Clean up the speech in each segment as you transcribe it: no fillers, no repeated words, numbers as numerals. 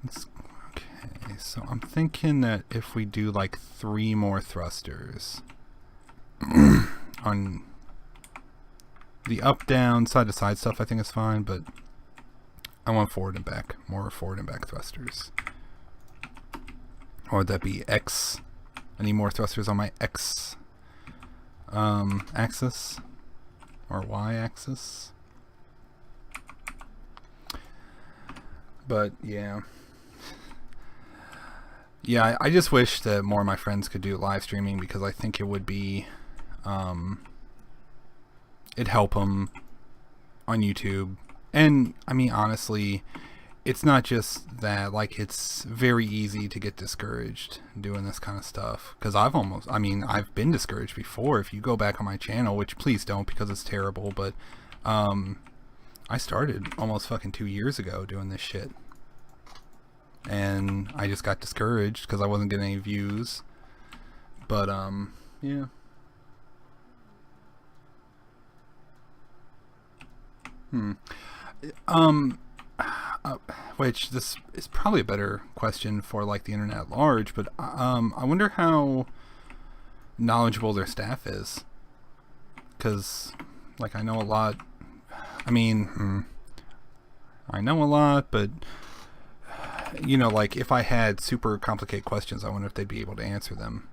Okay, so I'm thinking that if we do like 3 more thrusters on the up, down, side to side stuff, I think is fine, but I want forward and back, more forward and back thrusters. Or would that be X? I need more thrusters on my X axis or Y axis. But yeah. Yeah, I just wish that more of my friends could do live streaming, because I think it would be, it'd help them on YouTube. And I mean, honestly, it's not just that, like, it's very easy to get discouraged doing this kind of stuff, because I've been discouraged before. If you go back on my channel, which please don't, because it's terrible, but I started almost fucking 2 years ago doing this shit, and I just got discouraged because I wasn't getting any views. But yeah. Which this is probably a better question for like the internet at large, but I wonder how knowledgeable their staff is, because like I know a lot. I mean, I know a lot, but you know, like if I had super complicated questions, I wonder if they'd be able to answer them.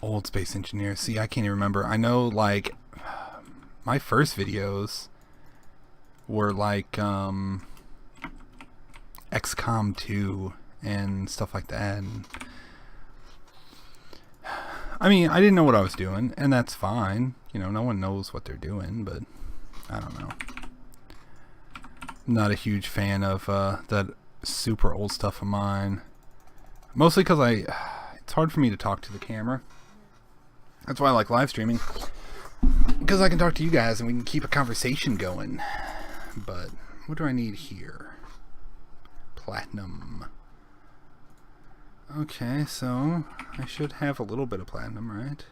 Old space engineer. See, I can't even remember. I know, like, my first videos were like XCOM 2 and stuff like that. And, I mean, I didn't know what I was doing, and that's fine. You know, no one knows what they're doing, but I don't know. I'm not a huge fan of that super old stuff of mine. Mostly because it's hard for me to talk to the camera. That's why I like live streaming, because I can talk to you guys and we can keep a conversation going. But what do I need here? Platinum. Okay, so I should have a little bit of platinum, right?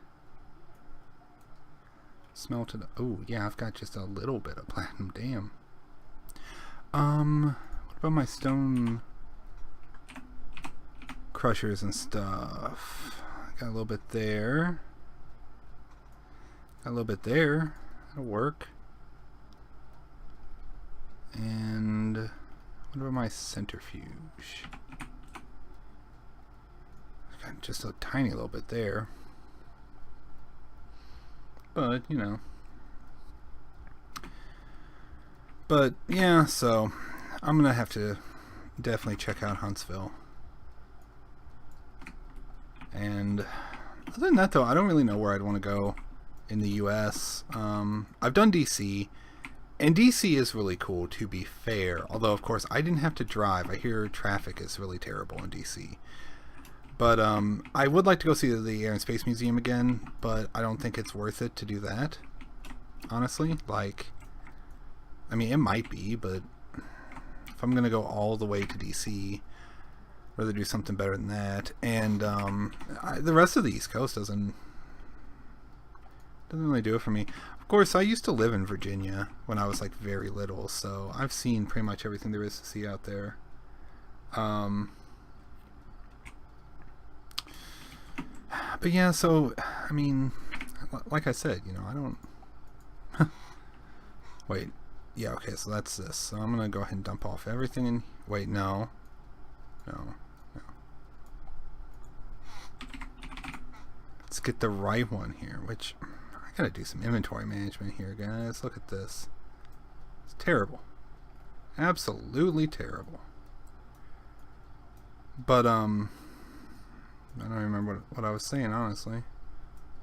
Smelted. Oh yeah, I've got just a little bit of platinum. Damn. What about my stone crushers and stuff? Got a little bit there. Got a little bit there. That'll work. And what about my centrifuge? Got just a tiny little bit there. But, you know. But, yeah, so I'm going to have to definitely check out Huntsville. And other than that, though, I don't really know where I'd want to go in the US. I've done DC, and DC is really cool, to be fair. Although, of course, I didn't have to drive. I hear traffic is really terrible in DC. But I would like to go see the Air and Space Museum again, but I don't think it's worth it to do that, honestly. Like, I mean, it might be, but if I'm going to go all the way to DC, I'd rather do something better than that. And the rest of the East Coast doesn't really do it for me. Of course, I used to live in Virginia when I was like very little, so I've seen pretty much everything there is to see out there. But yeah, so I mean, like I said, you know, I don't wait. Yeah, okay, so that's this. So I'm gonna go ahead and dump off everything in. Wait, no. Let's get the right one here, which I gotta do some inventory management here, guys. Look at this. It's terrible. Absolutely terrible. But I don't remember what I was saying, honestly.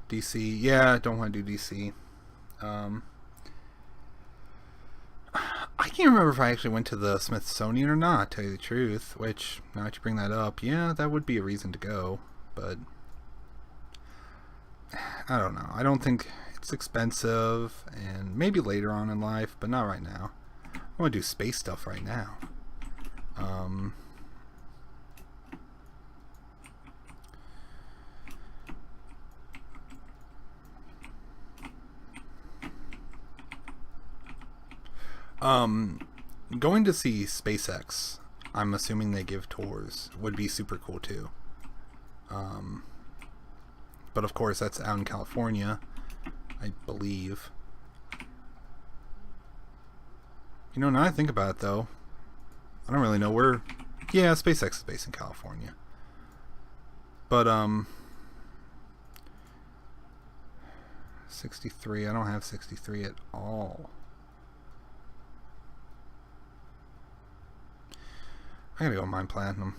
DC, yeah, I don't want to do DC. I can't remember if I actually went to the Smithsonian or not, to tell you the truth, which, now that you bring that up, yeah, that would be a reason to go, but I don't know. I don't think it's expensive, and maybe later on in life, but not right now. I want to do space stuff right now. Going to see SpaceX, I'm assuming they give tours, would be super cool too. But of course, that's out in California, I believe. You know, now I think about it though, I don't really know where. Yeah, SpaceX is based in California. But 63, I don't have 63 at all. I gotta go mine platinum.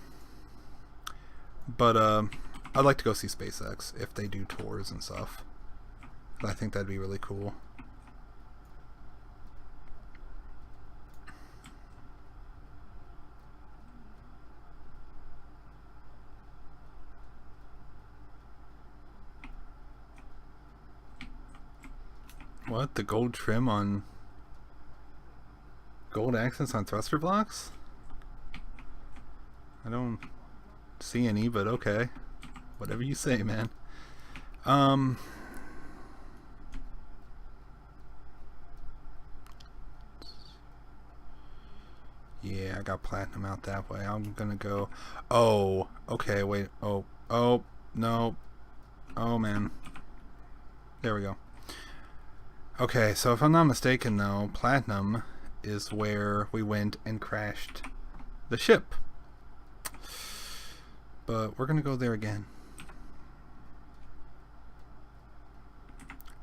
But I'd like to go see SpaceX if they do tours and stuff. I think that'd be really cool. What? The gold trim on gold accents on thruster blocks? I don't see any, but okay. Whatever you say, man. Yeah, I got platinum out that way. I'm gonna go. Oh, okay, wait. Oh, no. Oh, man. There we go. Okay, so if I'm not mistaken, though, platinum is where we went and crashed the ship. But we're gonna go there again.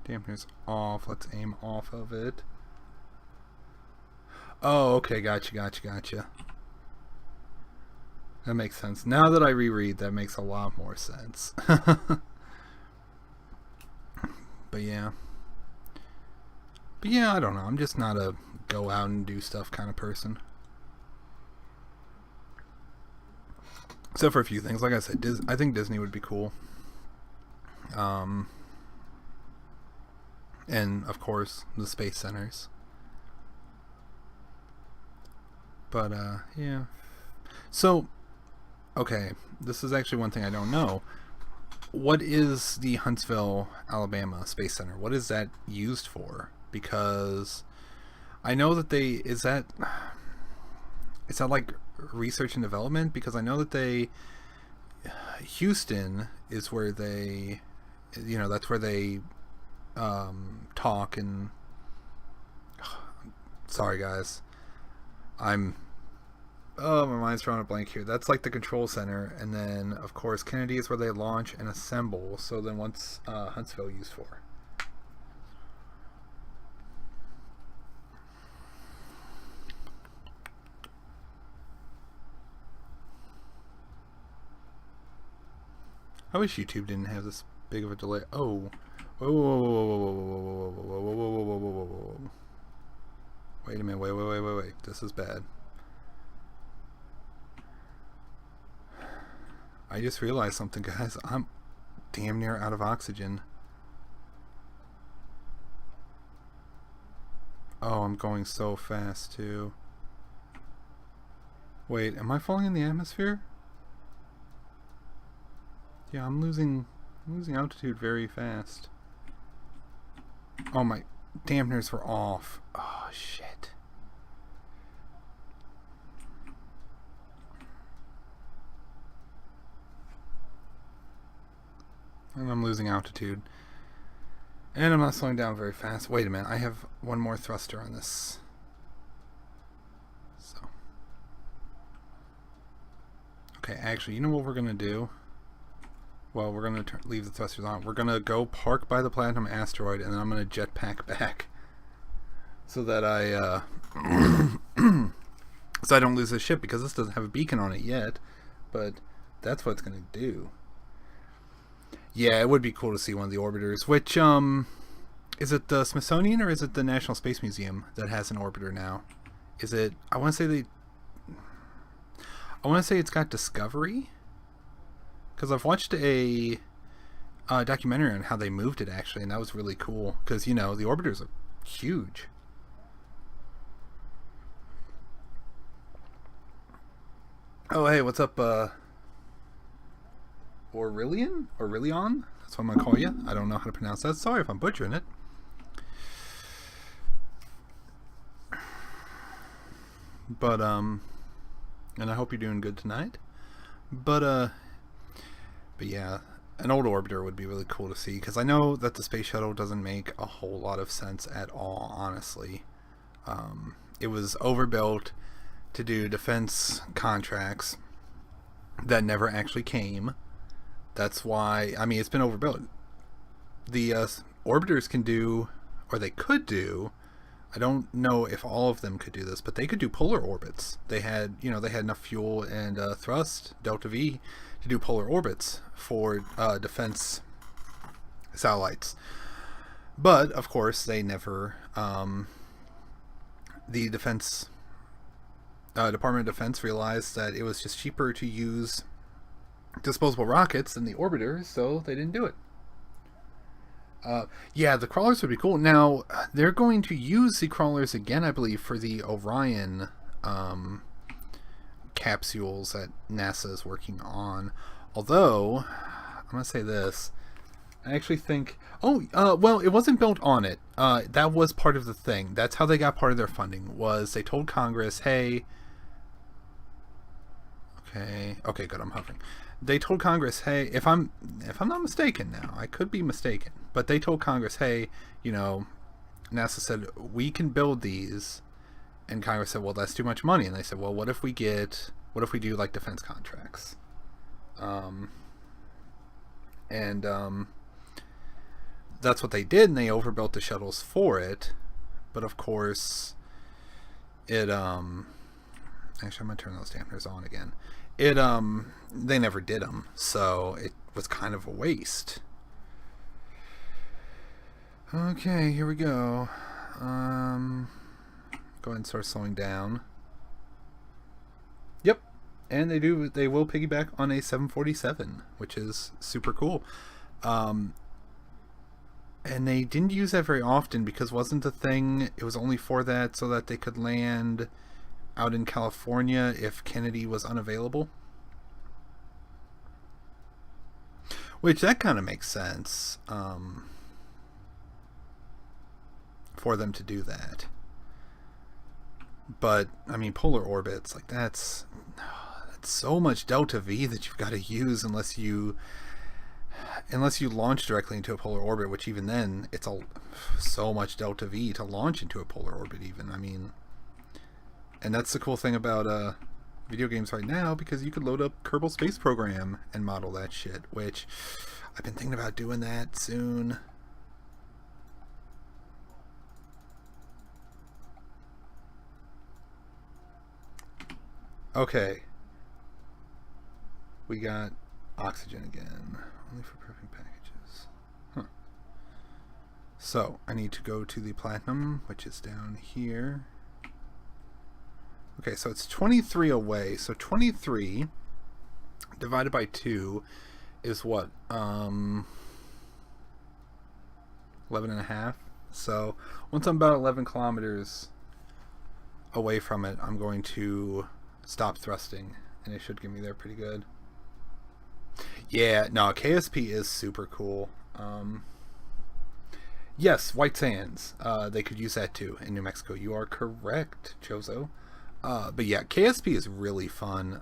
Dampener's off. Let's aim off of it. Oh, okay, gotcha. That makes sense. Now that I reread, that makes a lot more sense. But yeah. But yeah, I don't know. I'm just not a go out and do stuff kind of person. Except for a few things. Like I said, I think Disney would be cool. And, of course, the space centers. But, yeah. So, okay. This is actually one thing I don't know. What is the Huntsville, Alabama Space Center? What is that used for? Because I know that is that like research and development? Because I know that Houston is where they, you know, that's where they talk and sorry guys, my mind's drawing a blank here. That's like the control center, and then of course Kennedy is where they launch and assemble. So then what's Huntsville used for? I wish YouTube didn't have this big of a delay. Oh. Whoa. Wait a minute. Wait. This is bad. I just realized something, guys. I'm damn near out of oxygen. Oh, I'm going so fast, too. Wait, am I falling in the atmosphere? Yeah, I'm losing altitude very fast. Oh, my dampeners were off. Oh, shit. And I'm losing altitude. And I'm not slowing down very fast. Wait a minute, I have one more thruster on this. So. Okay, actually, you know what we're going to do? Well, we're going to leave the thrusters on. We're going to go park by the Platinum Asteroid, and then I'm going to jetpack back. So that I don't lose the ship, because this doesn't have a beacon on it yet. But that's what it's going to do. Yeah, it would be cool to see one of the orbiters. Which, is it the Smithsonian or is it the National Space Museum that has an orbiter now? Is it, I want to say it's got Discovery? Because I've watched a documentary on how they moved it, actually, and that was really cool. Because, you know, the orbiters are huge. Oh, hey, what's up, Aurelion? That's what I'm going to call you. I don't know how to pronounce that. Sorry if I'm butchering it. But and I hope you're doing good tonight. But but yeah, an old orbiter would be really cool to see, because I know that the space shuttle doesn't make a whole lot of sense at all, honestly. It was overbuilt to do defense contracts that never actually came. That's why, I mean, it's been overbuilt. The orbiters can do, or they could do, I don't know if all of them could do this, but they could do polar orbits. They had, they had enough fuel and thrust, delta V, to do polar orbits for defense satellites. But of course, they never. The defense Department of Defense realized that it was just cheaper to use disposable rockets than the orbiter, so they didn't do it. Yeah, the crawlers would be cool. Now, they're going to use the crawlers again, I believe, for the Orion capsules that NASA is working on. Although, I'm going to say this. I actually think... well, it wasn't built on it. That was part of the thing. That's how they got part of their funding, was they told Congress, hey... Okay, good, I'm hovering. They told Congress, hey, if I'm not mistaken now, I could be mistaken, but they told Congress, hey, NASA said, we can build these, and Congress said, well, that's too much money, and they said, well, what if we do like defense contracts? That's what they did, and they overbuilt the shuttles for it, but of course, it, actually, I'm gonna turn those dampeners on again. They never did them, so it was kind of a waste. Okay, here we go. Go ahead and start slowing down. Yep, and they will piggyback on a 747, which is super cool. And they didn't use that very often, because wasn't the thing, it was only for that so that they could land out in California if Kennedy was unavailable. Which, that kind of makes sense, for them to do that. But, I mean, polar orbits, like, that's so much delta V that you've got to use unless you launch directly into a polar orbit, which even then, it's so much delta V to launch into a polar orbit even. I mean... And that's the cool thing about video games right now, because you could load up Kerbal Space Program and model that shit, which I've been thinking about doing that soon. Okay. We got oxygen again. Only for prepping packages. Huh. So, I need to go to the platinum, which is down here. Okay, so it's 23 away. So 23 divided by 2 is what? 11 and a half. So once I'm about 11 kilometers away from it, I'm going to stop thrusting, and it should get me there pretty good. Yeah, no, KSP is super cool. Yes, White Sands. They could use that too in New Mexico. You are correct, Chozo. But yeah, KSP is really fun,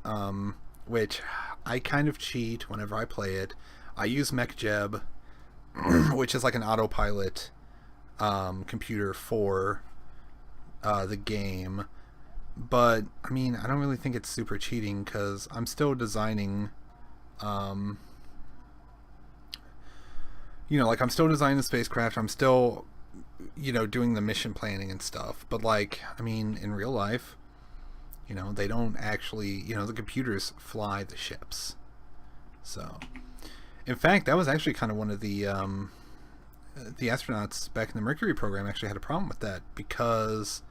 which I kind of cheat whenever I play it. I use MechJeb, which is like an autopilot computer for the game. But, I mean, I don't really think it's super cheating, because I'm still designing, like, I'm still designing the spacecraft, I'm still, doing the mission planning and stuff. But, like, I mean, in real life... they don't actually, the computers fly the ships. So, in fact, that was actually kind of one of the astronauts back in the Mercury program actually had a problem with that, because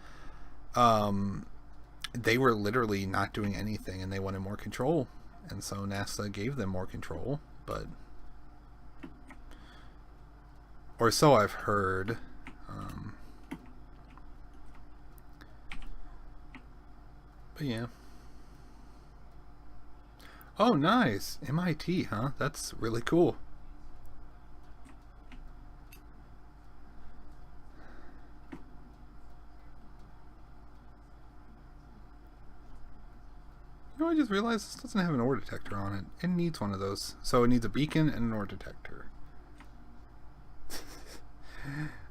they were literally not doing anything and they wanted more control. And so NASA gave them more control, but... Or so I've heard. But yeah. Oh, nice. MIT, huh? That's really cool. I just realized this doesn't have an ore detector on it. It needs one of those. So it needs a beacon and an ore detector.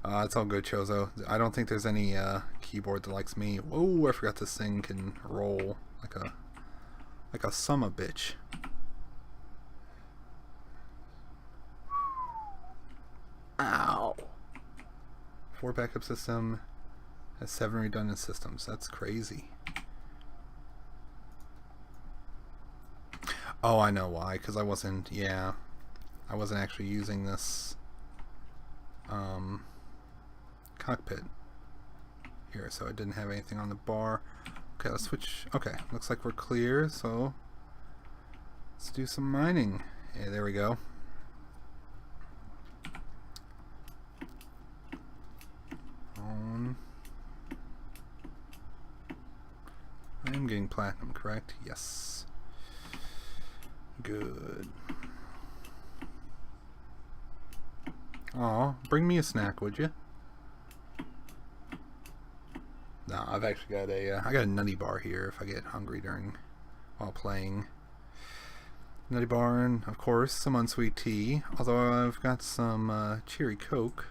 It's all good, Chozo. I don't think there's any keyboard that likes me. Whoa, I forgot this thing can roll like a summer bitch. Ow. 4 backup system has 7 redundant systems. That's crazy. Oh, I know why. Because I wasn't actually using this cockpit here, so I didn't have anything on the bar. Okay, let's switch. Okay, looks like we're clear, so let's do some mining. Yeah, there we go. I am getting platinum, correct? Yes. Good. Aw, bring me a snack, would you? No, I've actually got I got a nutty bar here if I get hungry while playing. Nutty bar and, of course, some unsweet tea. Although I've got some cherry Coke.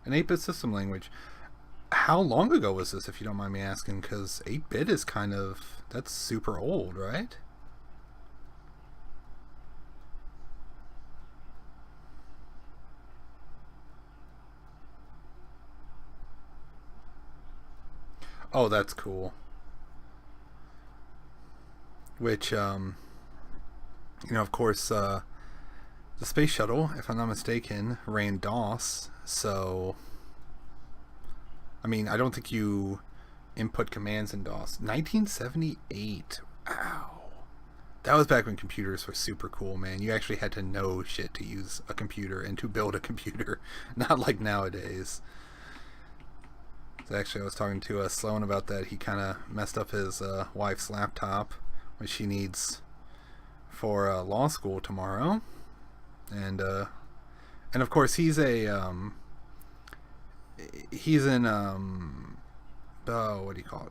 An 8-bit system language. How long ago was this, if you don't mind me asking? Because 8-bit is that's super old, right? Oh, that's cool. Which, of course, the space shuttle, if I'm not mistaken, ran DOS, so I mean, I don't think you input commands in DOS. 1978. Wow. That was back when computers were super cool, man. You actually had to know shit to use a computer and to build a computer. Not like nowadays. So actually, I was talking to Sloan about that. He kind of messed up his wife's laptop, which she needs for law school tomorrow. And of course, he's in what do you call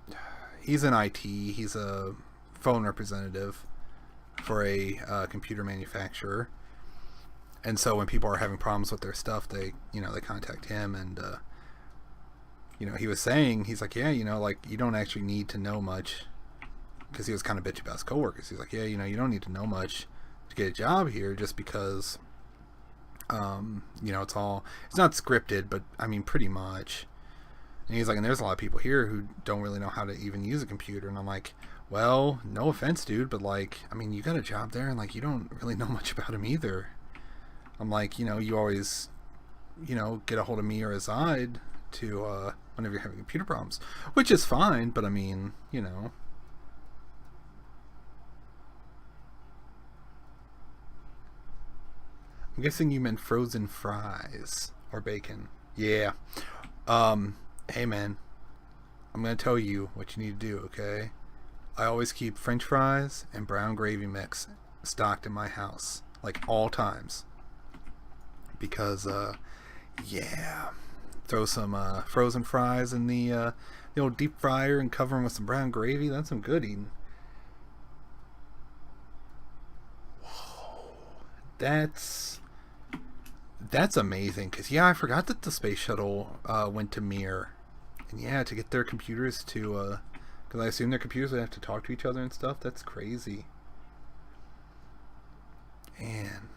it? He's in IT. He's a phone representative for a computer manufacturer. And so when people are having problems with their stuff, they contact him. And he was saying, he's like, yeah, you don't actually need to know much, because he was kind of bitchy about his coworkers. He's like, yeah, you don't need to know much to get a job here, just because it's not scripted, but I mean pretty much. And he's like, and there's a lot of people here who don't really know how to even use a computer. And I'm like, well, no offense, dude, but I mean, you got a job there, and you don't really know much about him either. I'm like, you always get a hold of me or Azide to whenever you're having computer problems, which is fine, but I mean, I'm guessing you meant frozen fries or bacon. Yeah. Hey man, I'm gonna tell you what you need to do, okay? I always keep French fries and brown gravy mix stocked in my house, all times. Because, yeah. Throw some frozen fries in the old deep fryer and cover them with some brown gravy. That's some good eating. Whoa. That's amazing, because I forgot that the space shuttle went to Mir, and to get their computers to because I assume their computers would have to talk to each other and stuff. That's crazy. Man.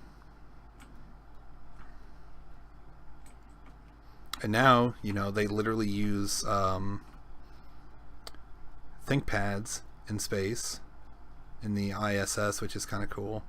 And now they literally use ThinkPads in space in the ISS, which is kind of cool.